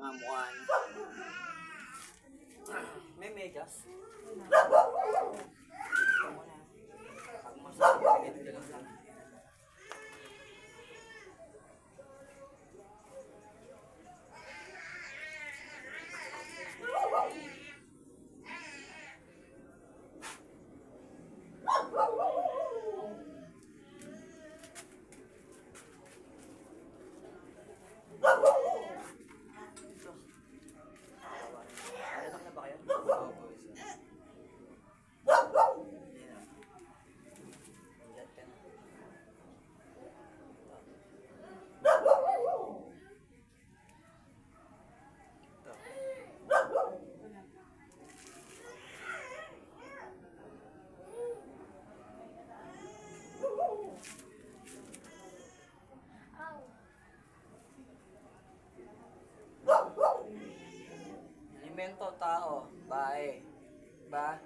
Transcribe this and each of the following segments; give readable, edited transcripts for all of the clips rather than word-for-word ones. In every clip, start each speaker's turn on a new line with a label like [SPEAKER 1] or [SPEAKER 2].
[SPEAKER 1] mga muan. May medyas. Pag masakit, ganun lang. Alimento, tao, bae. Ba?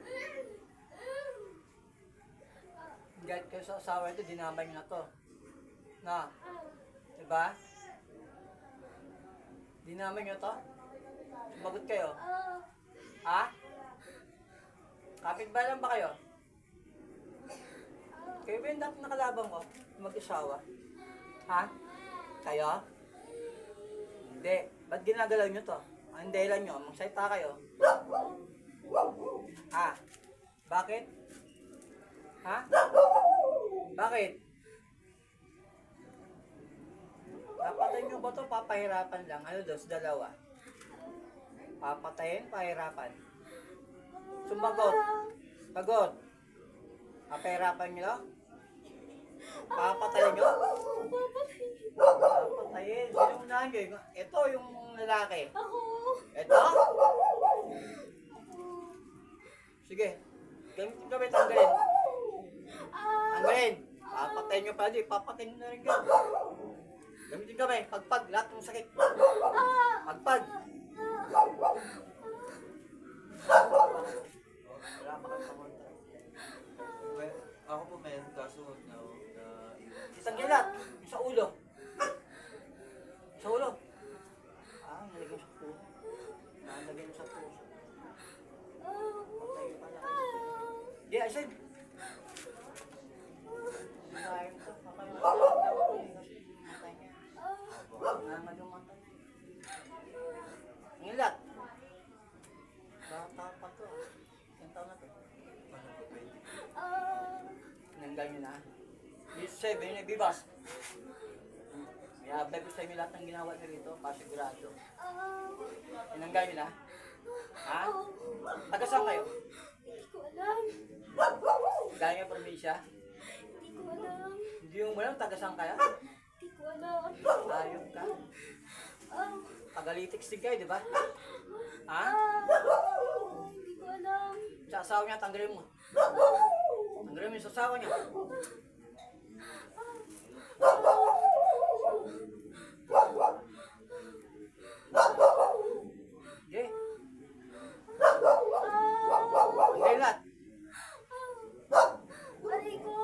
[SPEAKER 1] Kahit kayo sa asawa ito, dinamay nyo na to. Na? Diba? Dinamay nyo to? Sumagot kayo? Ha? Kapit-bahay lang ba kayo? Kayo ba yung dapat nakalaban ko? Mag-asawa? Ha? Kayo? Hindi. Ba't ginagalaw nyo to? Ang dahilan nyo, magsalita kayo. Ha? Bakit? Ha? Bakit? Papatayin nyo ba ito? Papahirapan lang. Ano dos? Dalawa. Papatayin? Pahirapan? Sumagot. Sagot. Papahirapan nyo? Papatayin nyo? Papatayin. Sino unahan nyo? Ito yung lalaki.
[SPEAKER 2] Ako.
[SPEAKER 1] Ito? Sige. Gamitin kami, tanggalin. Tanggalin. Papatayin nyo pa din. Papatayin nyo na rin kayo. Gamitin kami. Pagpag. Lahat ng sakit. Pagpag. Wala pa kang pamunta.
[SPEAKER 3] Ako po meron kaso na
[SPEAKER 1] Isang gilat. Yung sa ulo. Sa ulo. Nalagyan sa puso. Nalagyan sa puso. Patay pala. Di, asin. Sayang to. Matay niya. Nangal yung mata. Ang ilat. Bata pa to. Ilang taon na to? Tinanggal nyo na. Yung 7, yung bibas. Iabay ko sa inyo lahat ng ginawa nyo rito, pasigurado. Tinanggal nyo na? Ha? Taga saan kayo?
[SPEAKER 2] Hindi ko alam.
[SPEAKER 1] Galing yung probinsya?
[SPEAKER 2] Hindi ko alam.
[SPEAKER 1] Hindi yung walang taga saan kayo?
[SPEAKER 2] Hindi ko alam.
[SPEAKER 1] Ayun ka. Tagalitics din kayo, di ba? Ha?
[SPEAKER 2] Hindi ko alam.
[SPEAKER 1] Sa asawa niya, tanggalin mo. Tanggalin mo yung sa asawa niya. Okay. Tanggalin lahat.
[SPEAKER 2] Aray ko.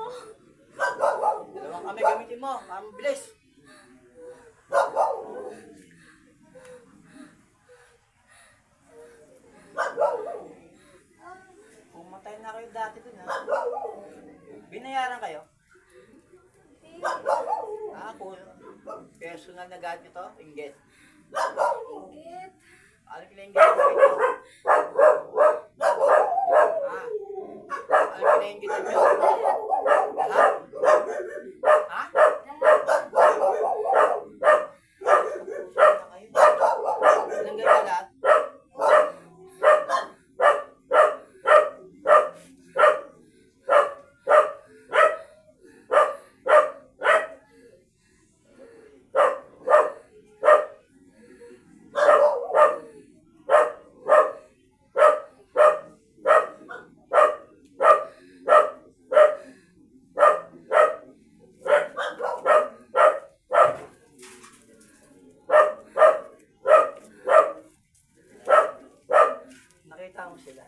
[SPEAKER 1] Dalawang kami gamitin mo, para mabilis. Pumatay na kayo dati dun, ha? Binayaran kayo? Ako, personal na gamit nyo to, inggit.
[SPEAKER 2] Ingit.
[SPEAKER 1] Ano kinainggit mo ito? Ano kinainggit nyo? Ha? Ha? Ilang ganyan lahat? Nakita mo sila.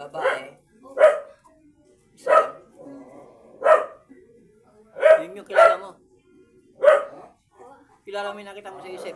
[SPEAKER 1] Babae. Isa. name nyo, kilala mo. Kilala mo yung nakita mo sa isip.